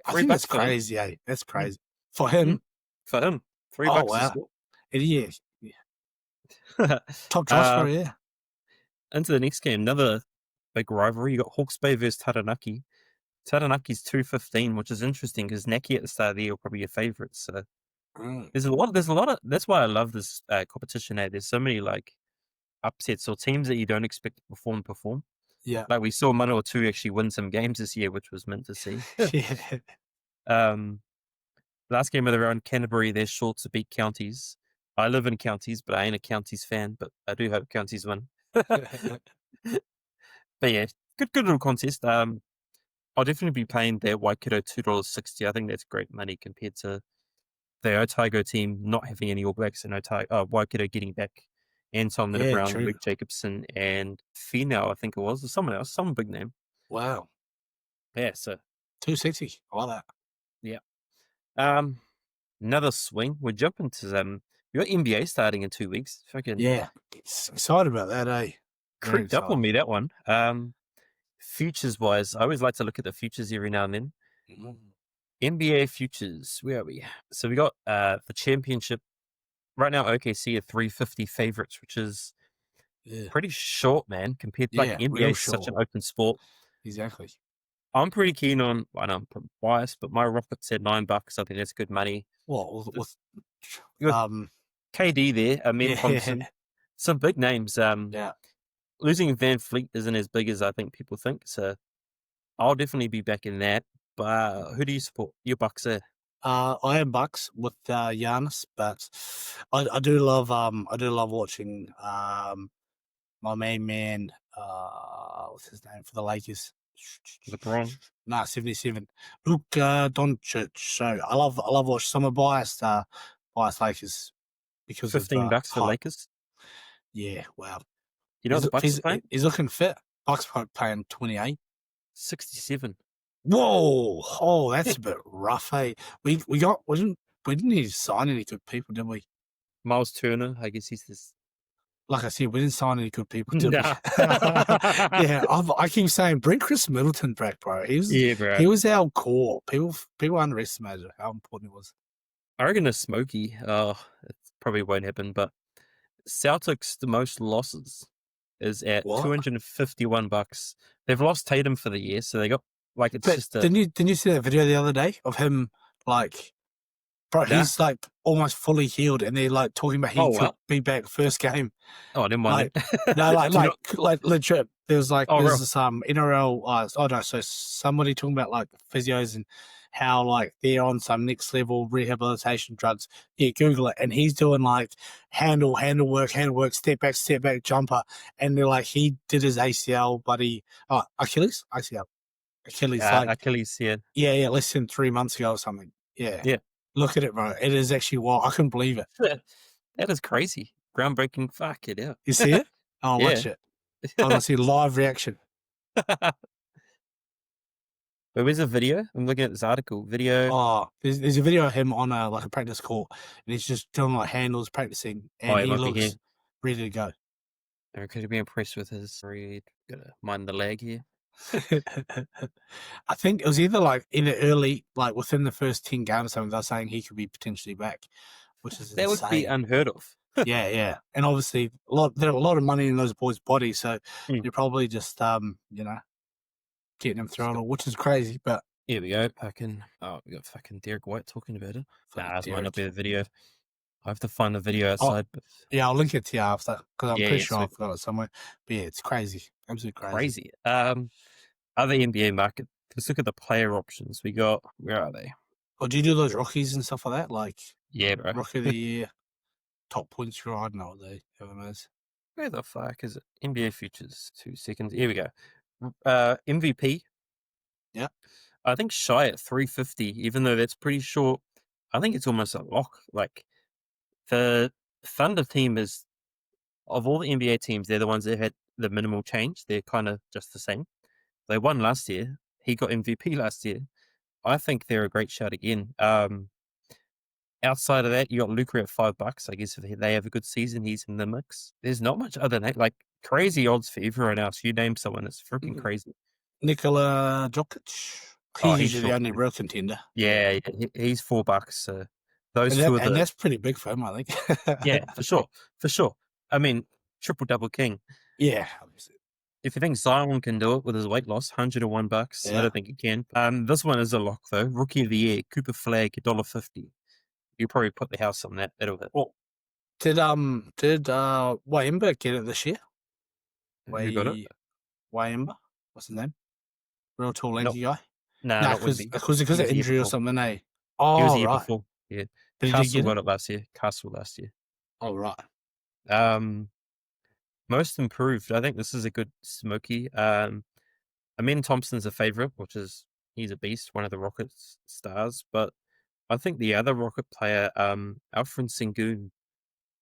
I think that's crazy, eh? That's crazy. For him? For him. $3. Oh, wow. Yeah. Top try scorer, yeah. Into the next game, another big rivalry. You got Hawke's Bay versus Taranaki. Taranaki's $2.15, which is interesting because Naki at the start of the year will probably your favourites. So there's a lot of that's why I love this competition. There's so many like upsets or teams that you don't expect to perform. Yeah. Like we saw Manawatu actually win some games this year, which was meant to see. Yeah. Last game of the round, Canterbury, they're short to beat Counties. I live in Counties, but I ain't a Counties fan, but I do hope Counties win. But yeah, good little contest. I'll definitely be playing their Waikato $2.60. I think that's great money compared to the Otago team not having any All Blacks and Waikato getting back Anton Brown, Rick Jacobson, and Finau, I think it was, or someone else, some big name. Wow. Yeah, so $2.60. I like that. Yeah. Another swing. We're jumping to you got NBA starting in 2 weeks. Fucking excited about that, eh? Creeped up on me, that one. Futures wise, I always like to look at the futures every now and then. NBA futures, where are we? So we got the championship right now. OKC are 350 favorites, which is pretty short, man. Compared to like NBA is such an open sport. Exactly. I'm pretty keen on. I know I'm biased, but my Rockets said $9. I think that's good money. Well, with KD there, Amir Thompson, some big names. Losing Van Fleet isn't as big as I think people think, so I'll definitely be back in that. But who do you support? Your Bucks there. I am Bucks with Giannis, but I do love watching my main man. What's his name for the Lakers? LeBron. 77. Luka Doncic. So I love watching some of biased Lakers because $15 for Lakers. Yeah, wow. You know the Bucks playing? He's looking fit. Bucks paying 28. 67. Whoa! Oh, that's a bit rough, hey. We didn't need to sign any good people, did we? Miles Turner, I guess he's this. Like I said, we didn't sign any good people, did we? Yeah, I keep saying bring Chris Middleton back, bro. He was our core. People underestimated how important he was. I reckon a Smokey. It probably won't happen, but Celtics the most losses is at $251. They've lost Tatum for the year, so they got like it's just. Didn't you see that video the other day of him like Bro, Nah. he's like almost fully healed, and they're like talking about he Oh, could wow. be back first game. Oh, I didn't mind Like, it. no, Do you like legit. There's like Oh, real? there's some NRL. So somebody talking about like physios and how like they're on some next level rehabilitation drugs. Yeah, Google it, and he's doing like handle work, step back, jumper, and they're like he did his ACL, buddy. Achilles, like Achilles, yeah. yeah, less than 3 months ago or something. Yeah, Yeah. look at it, bro. It is actually wild. I couldn't believe it. That is crazy. Groundbreaking. Fuck it out. You see it? Oh, Yeah. watch it. I want to see live reaction. But where's the video? I'm looking at this article. Video. Oh, there's a video of him on like a practice court, and he's just doing like handles practicing, and it he might be here. looks ready to go. I could be impressed with his read. Gotta mind the lag here. I think it was either early, like within the first 10 games or something, they're saying he could be potentially back, which is That insane. would be unheard of. Yeah. And obviously there are a lot of money in those boys' bodies, so they're probably just getting them thrown, which is crazy, but Here we go. We got fucking Derek White talking about it. Nah, this might not be the video. I have to find the video outside. But yeah, I'll link it to you after, because I'm pretty sure sweet. I've got it somewhere. But yeah, it's crazy. Absolutely Crazy. Other NBA market. Let's look at the player options. We got, where are they? Or do you do those rookies and stuff like that? Like, Yeah, bro. rookie of the year, top points scorer, I don't know what they have them as. Where the fuck is it? NBA futures. 2 seconds. Here we go. MVP. Yeah. I think shy at 350, even though that's pretty short. I think it's almost a lock. Like, the Thunder team is, of all the NBA teams, they're the ones that had the minimal change. They're kind of just the same. They won last year. He got MVP last year. I think they're a great shout again. Outside of that, you got Luka at $5. I guess if they have a good season, he's in the mix. There's not much other than that. Like, crazy odds for everyone else. You name someone, it's freaking crazy. Nikola Jokic. He's usually the only real contender. Yeah, he's $4. So those two are and that's pretty big for him, I think. Yeah, for sure. I mean, triple double king. Yeah, obviously. If you think Zion can do it with his weight loss, $101. I don't think he can. This one is a lock though. Rookie of the year, Cooper Flag, $1.50. You probably put the house on that. That'll hit. Well, did Wayemba get it this year? Who got it? Wayemba? What's his name? Real tall, lanky guy? No, because of injury or something, eh? Oh, he was the year right. before. Yeah. But Castle got it last year. Castle last year. Oh, right. Most improved. I think this is a good smoky. Amin Thompson's a favorite, he's a beast, one of the Rockets stars. But I think the other Rocket player, Alfred Sengun,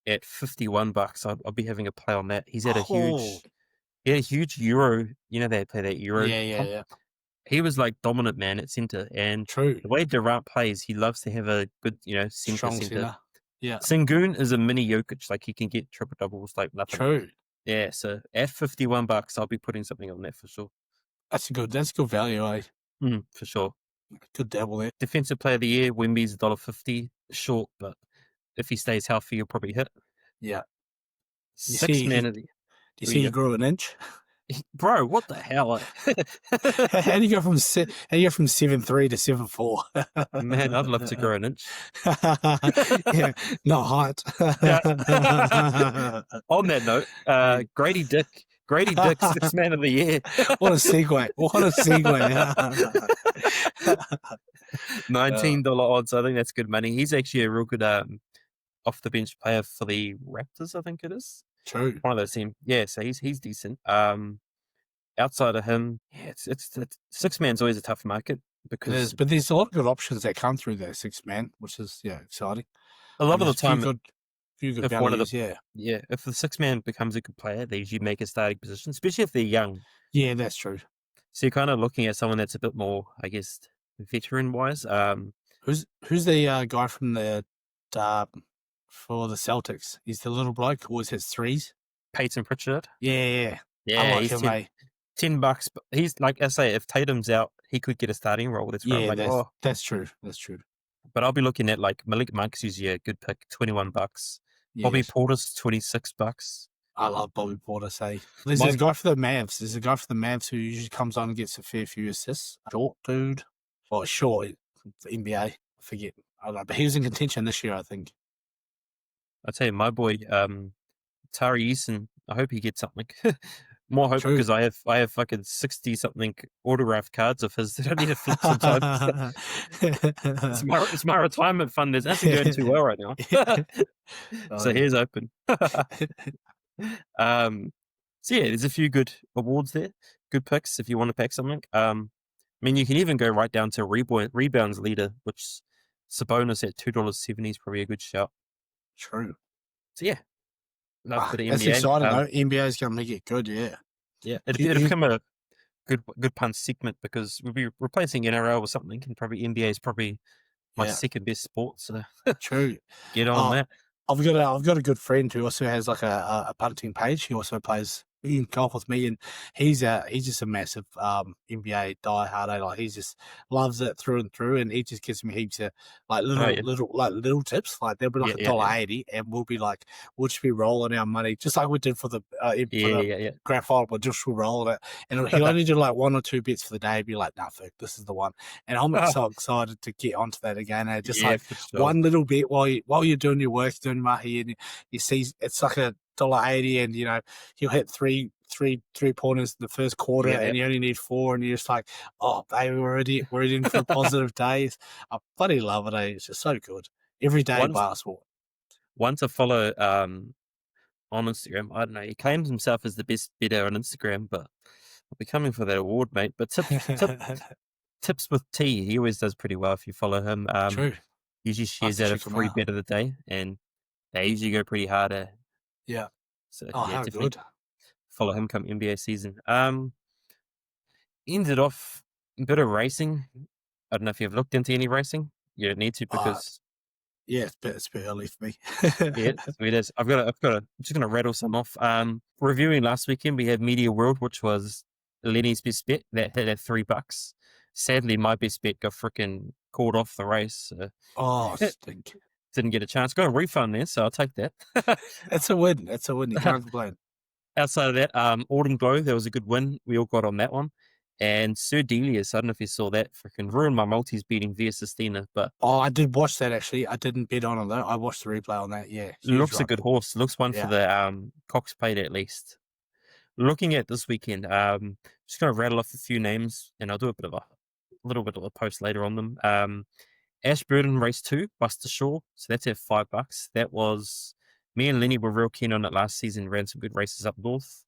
at $51, I'll be having a play on that. He's had a huge Euro. You know they play that Euro. Yeah. He was like dominant man at center, and True. the way Durant plays, he loves to have a good, strong center. Yeah. Sengun is a mini Jokic, like he can get triple doubles like nothing. True. Yeah, so at $51, I'll be putting something on that for sure. That's good value, eh? For sure. Good dabble there. Defensive player of the year, Wemby's $1.50, short, but if he stays healthy, he'll probably hit. Yeah. Sixth man of the year. Do you see he grew an inch? Bro, what the hell? How do you go from 7'3" to 7'4"? Man, I'd love to grow an inch. Yeah, not height. On that note, Grady Dick, sixth man of the year. What a segue! $19 odds. I think that's good money. He's actually a real good off the bench player for the Raptors. I think it is. True. One of those teams. Yeah, so he's decent. Outside of him, yeah, it's six man's always a tough market because there's a lot of good options that come through there, six man, which is exciting. A lot of the time, few good values, if the six man becomes a good player, they usually make a starting position, especially if they're young. Yeah, that's true. So you're kind of looking at someone that's a bit more, I guess, veteran wise. Who's the guy from the for the Celtics? He's the little bloke who always hits threes. Peyton Pritchard. Yeah. I like he's him, mate. $10, but he's like I say, if Tatum's out, he could get a starting role. That's that's true. But I'll be looking at like Malik Monk's usually a good pick, $21. Yes. Bobby Porter's $26. I love Bobby Porter. There's a guy for the Mavs. There's a guy for the Mavs who usually comes on and gets a fair few assists. Short dude, short the NBA. I forget I don't know, but he was in contention this year, I think. I tell you, my boy, Tari Eason, I hope he gets something. More hope True. because I have fucking 60 something autographed cards of his that I need to flip sometimes. It's my retirement fund. There's nothing going too well right now. Oh, So yeah. here's open. So yeah, there's a few good awards there. Good picks if you want to pack something. I mean, you can even go right down to rebounds leader, which Sabonis at $2.70 is probably a good shout. True. So yeah, love for the That's NBA. exciting, though. NBA is going to make it good, yeah. Yeah, it'll become a good punt segment because we'll be replacing NRL with something, and probably NBA is probably my Yeah. second best sport. So True. get on that. I've got a good friend who also has like a punting page. He also plays golf with me, and he's just a massive NBA diehard. Like he just loves it through and through, and he just gives me heaps of like little tips. Like they'll be like $1.80, and we'll just be rolling our money just like we did for the grand final, but just rolling it. And he'll only do like one or two bets for the day. Be like, nah, fuck, this is the one. And I'm so excited to get onto that again. And just one little bit while you're doing your work, doing your mahi, and you see it's like $1.80, and he'll hit three pointers in the first quarter, and you only need 4, and you're just like, oh baby, we're in for positive days. I bloody love it. It's just so good. Every day basketball. One to follow on Instagram. I don't know. He claims himself as the best better on Instagram, but I'll be coming for that award, mate. But tips with T, he always does pretty well if you follow him. True. Usually shares out a free bet of the day, and they usually go pretty hard. Yeah. So how good. Follow him come NBA season. Ended off a bit of racing. I don't know if you've looked into any racing. You don't need to because it's a bit early for me. yeah, it is. I'm just gonna rattle some off. Reviewing last weekend, we had Media World, which was Lenny's best bet that hit at $3. Sadly, my best bet got freaking called off the race. Stink. Didn't get a chance. Got a refund there, so I'll take that. It's a win. It's a win. You can't complain. Outside of that, Autumn Glow, there was a good win. We all got on that one. And Sir Delius, I don't know if you saw that, freaking ruined my multis beating Via Sistina. But I did watch that actually. I didn't bet on it though. I watched the replay on that. Yeah, looks a good horse. Looks one for the Cox Plate at least. Looking at this weekend, just gonna rattle off a few names, and I'll do a little bit of a post later on them. Ashburton race 2, Buster Shaw. So that's at $5. That was me and Lenny were real keen on it last season. Ran some good races up north.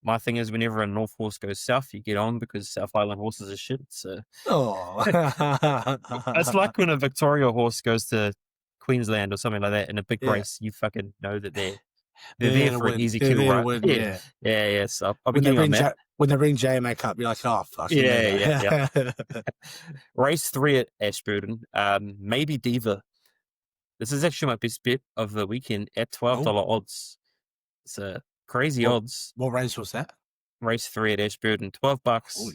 My thing is, whenever a north horse goes south, you get on because South Island horses are shit. So it's like when a Victoria horse goes to Queensland or something like that in a big race. You fucking know that they're there for an easy kill, right? Yeah. So I'll be getting on that. When they bring JMA Cup, you're like, oh fuck. Yeah. Race 3 at Ashburton. Maybe Diva. This is actually my best bet of the weekend at $12 odds. It's crazy odds. What race was that? Race 3 at Ashburton, $12. Ooh.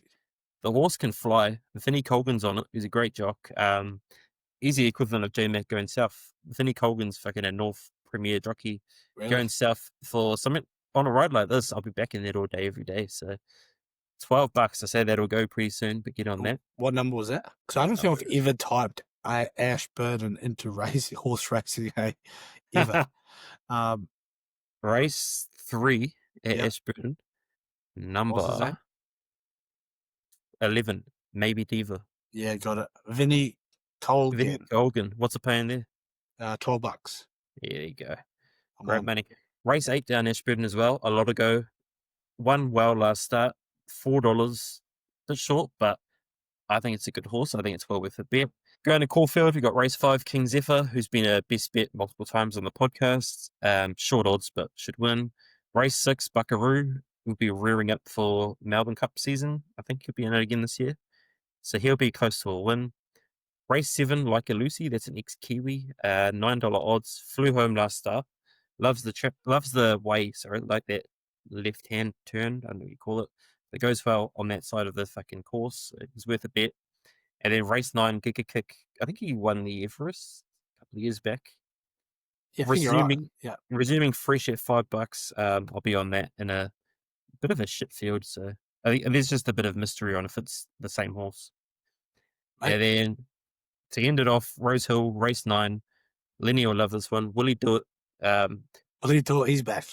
The horse can fly. Vinny Colgan's on it. He's a great jock. He's the equivalent of J-Mac going south. Vinny Colgan's fucking a North Premier jockey. Really? Going south for something on a ride like this. I'll be back in that all day, every day. So $12. I say that'll go pretty soon, but get on that. What number was that? Because I don't think I've ever typed Ashburton into horse racing. Ever. Race 3 at Ashburton. Number 11. Maybe Diva. Yeah, got it. Vinny Colgan. Vinny Colgan. What's it paying there? $12. Yeah, there you go. Great money. Race 8 down Ashburton as well. A lot to go. One well last start. $4. Bit short, but I think it's a good horse. I think it's well worth a bet. Going to Caulfield, we've got race 5, King Zephyr, who's been a best bet multiple times on the podcast. Short odds, but should win. Race 6, Buckaroo, will be rearing up for Melbourne Cup season. I think he'll be in it again this year. So he'll be close to a win. Race 7, Like a Lucy, that's an ex-Kiwi. $9 odds. Flew home last start. Loves the way, like that left-hand turn, I don't know what you call it. It goes well on that side of the fucking course. It's worth a bet. And then race 9, Giga Kick. I think he won the Everest a couple of years back. Yeah, resuming fresh at $5. I'll be on that in a bit of a shit field. So I think there's just a bit of mystery on if it's the same horse. And then to end it off, Rose Hill, race 9. Lenny will love this one. Will he do it? What did he do? He's back.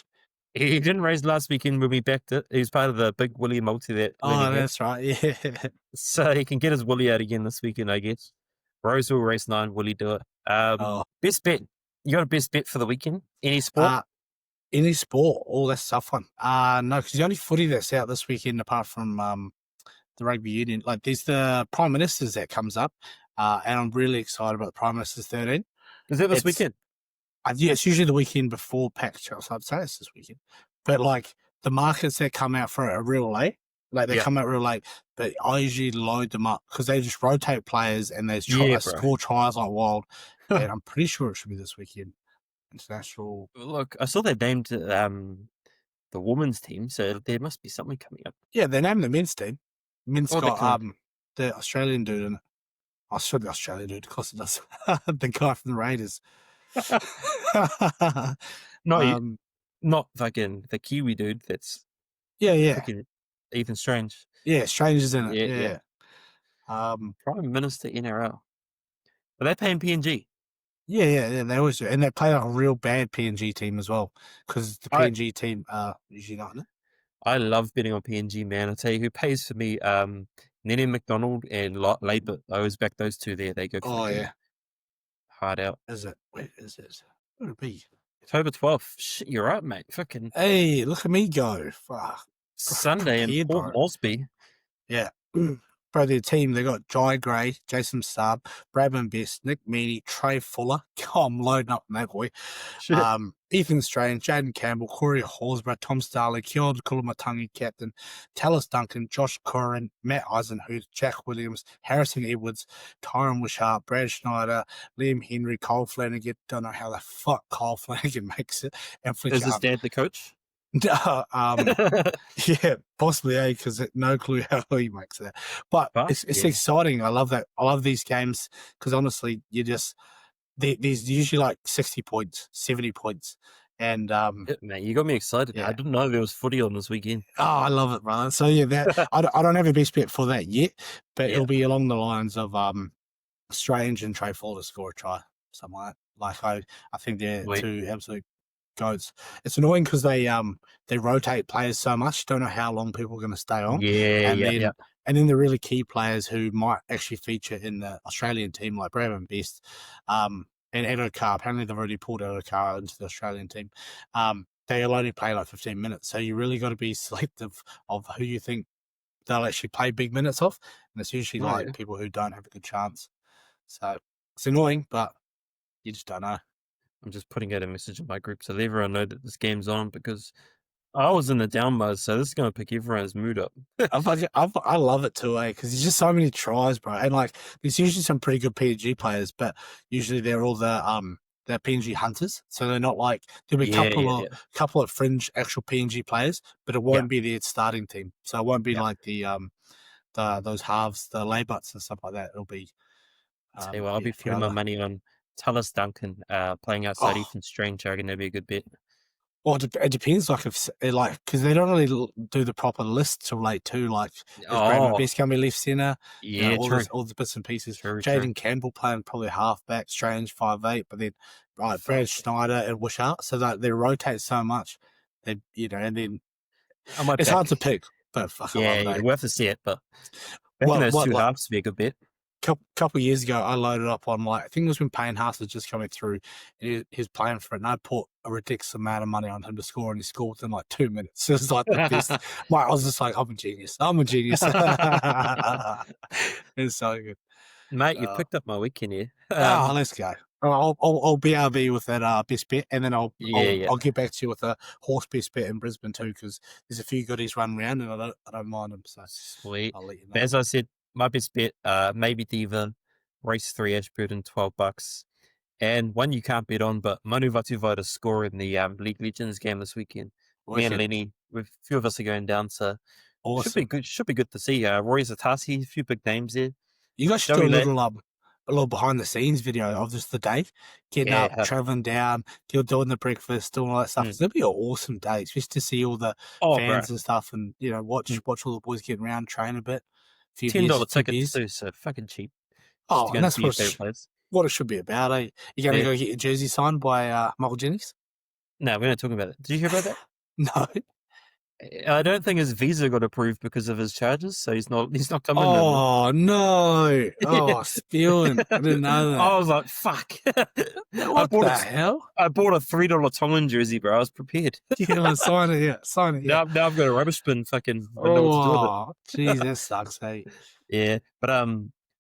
He didn't race last weekend when we backed it. He was part of the big Willie multi that Lenny had. That's right. Yeah. So he can get his Willie out again this weekend, I guess. Rose Hill, race 9. Will he do it? Best bet. You got a best bet for the weekend? Any sport? Any sport? Oh, that's a tough one. No, because the only footy that's out this weekend, apart from the rugby union, like there's the Prime Minister's that comes up, and I'm really excited about the Prime Minister's 13. Is that this weekend? Yeah, it's usually the weekend before Pac Champs. I'd say it's this weekend. But like the markets that come out for it are real late. Like they come out real late, but I usually load them up because they just rotate players and they score tries like wild. And I'm pretty sure it should be this weekend. International. Look, I saw they named the women's team, so there must be something coming up. Yeah, they named the men's team. Men's got the Australian dude in it. I saw the Australian dude, of course it does. The guy from the Raiders. Not fucking the Kiwi dude. That's fucking Ethan Strange. Yeah, Strange is in it. Yeah. Prime Minister NRL. Are they paying PNG? Yeah, they always do, and they play like a real bad PNG team as well because the PNG team are usually not in it. I love betting on PNG, man. I tell you, who pays for me? Nene McDonald and Labour. I always back those two there. They go. Hard out. Is it? Wait, is it? What would it be? October 12th. Shit, you're right, mate. Fucking. Hey, look at me go. Fuck. Sunday in Port Moresby. Yeah. Bro, their team, they got Jai Gray, Jason Saab, Bradman Best, Nick Meaney, Trey Fuller. Oh, I'm loading up on that boy. Shit. Ethan Strange, Jaden Campbell, Corey Horsburgh, Tom Starley, Kieran Kulumatangi, captain, Tallis Duncan, Josh Curran, Matt Eisenhuth, Jack Williams, Harrison Edwards, Tyron Wishart, Brad Schneider, Liam Henry, Cole Flanagan. Don't know how the fuck Cole Flanagan makes it. And Fletcher. Is his dad the coach? Yeah, possibly, because no clue how he makes that. But it's exciting. I love that. I love these games because honestly, there's usually like 60 points, 70 points. And man, you got me excited. Yeah. I didn't know there was footy on this weekend. Oh, I love it, brother. So yeah, that I don't have a best bet for that yet, but it'll be along the lines of Strange and Trey Fuller to score a try, something like that. Like I think they're two absolute goats. It's annoying because they rotate players so much. Don't know how long people are going to stay on. And then the really key players who might actually feature in the Australian team, like Bradman Best, and Edo Carr. Apparently, they've already pulled Edo Carr into the Australian team. They'll only play like 15 minutes, so you really got to be selective of who you think they'll actually play big minutes of, and it's usually people who don't have a good chance. So it's annoying, but you just don't know. I'm just putting out a message in my group so that everyone know that this game's on because I was in the down mode, so this is going to pick everyone's mood up. I love it too, because there's just so many tries, bro. And like, there's usually some pretty good PNG players, but usually they're all the PNG hunters, so they're not like there'll be a couple of fringe actual PNG players, but it won't be their starting team. So it won't be like the those halves, the lay butts and stuff like that. It'll be. I'll be putting my money on Tallis Duncan playing outside Ethan Strange. I reckon that'd be a good bet. Well, it depends, because they don't really do the proper list till late too. Like, Bradman Best can be left centre. Yeah, all the bits and pieces. Jaden Campbell playing probably halfback, Strange 5'8", but then Brad Schneider and Wishart. So that they rotate so much, and then it's hard to pick. But fuck, we'll have to see it. But those two halves would be a good bet. Couple of years ago, I loaded up on I think it was when Payne Haas was just coming through, and he was playing for it, and I put a ridiculous amount of money on him to score, and he scored within 2 minutes. It was like the best. I was just like, I'm a genius. It's so good, mate. You picked up my weekend here. Let's go. I'll BRB with that best bet, and then I'll get back to you with a horse best bet in Brisbane too, because there's a few goodies running around, and I don't mind them. So sweet. I'll let you know. As I said, my best bet, maybe Diva, race 3 Ashburton, $12. And one you can't bet on, but Manu Vatuvai to score in the League Legends game this weekend. Me and Lenny, a few of us are going down, so awesome. Should be good to see. Roy Zatasi, a few big names there. You guys should do a little behind the scenes video of just the day, getting up, traveling down, doing the breakfast, doing all that stuff. It'll be an awesome day, especially to see all the fans and stuff, and watch all the boys getting around, train a bit. $10 tickets too, so fucking cheap. Oh, to go and and that's see your what, favorite players. what it should be about, eh? You going to Yeah. go get your jersey signed by Michael Jennings? No, we're not talking about it. Did you hear about that? No. I don't think his visa got approved because of his charges, so he's not coming. No more. Oh, no. Oh, spewing. I didn't know that. I was like, fuck. What the hell? I bought a $3 Tongan jersey, bro. I was prepared. Yeah, sign it, yeah. Sign it, yeah. Now I've got a rubbish bin. Fucking, I don't know what to do with it. Oh, jeez, that sucks, hey. Yeah, but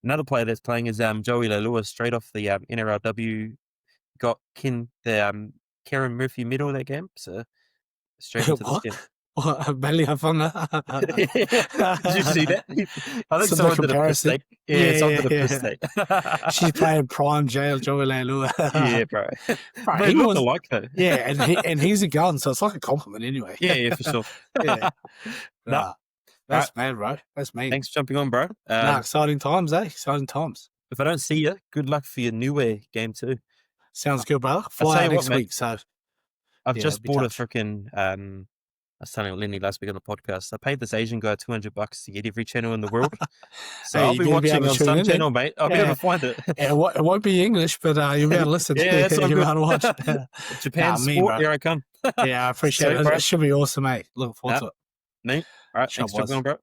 another player that's playing is Joey Leilua, straight off the NRLW. Got Karen Murphy medal that game, so straight into this What? game. What? Balihafunga? Did you see that? I think Some someone did a piss comparison. take. Yeah, someone Yeah, did a piss yeah. take. She's playing prime jail, Joey Leilua. Yeah, bro. Bro, They he look was- alike though. Yeah, and he's a gun, so it's like a compliment anyway. Yeah, for sure. Yeah. No. Nah, that's mad, bro. That's me. Thanks for jumping on, bro. Nah, exciting times, eh? Exciting times. If I don't see you, good luck for your New Way game too. Sounds good, brother. tell Fly you out what, next mate. week, so I've Yeah, just be bought a touched. freaking. I was telling Lenny last week on the podcast. I paid this Asian guy $200 to get every channel in the world. So Hey, I'll you be gonna be watching able to on tune some in then? channel, mate. I'll be Yeah. able to find it. yeah, it won't be English, but you'll be able to listen. Yeah, that's all you'll be able to watch. Japan Nah, me, sport, bro. here I come. Yeah, I appreciate Sweet, it. bro. It should be awesome, mate. Looking forward Yeah. to it. Me? All right, Sure, thanks for boys. jumping on, bro.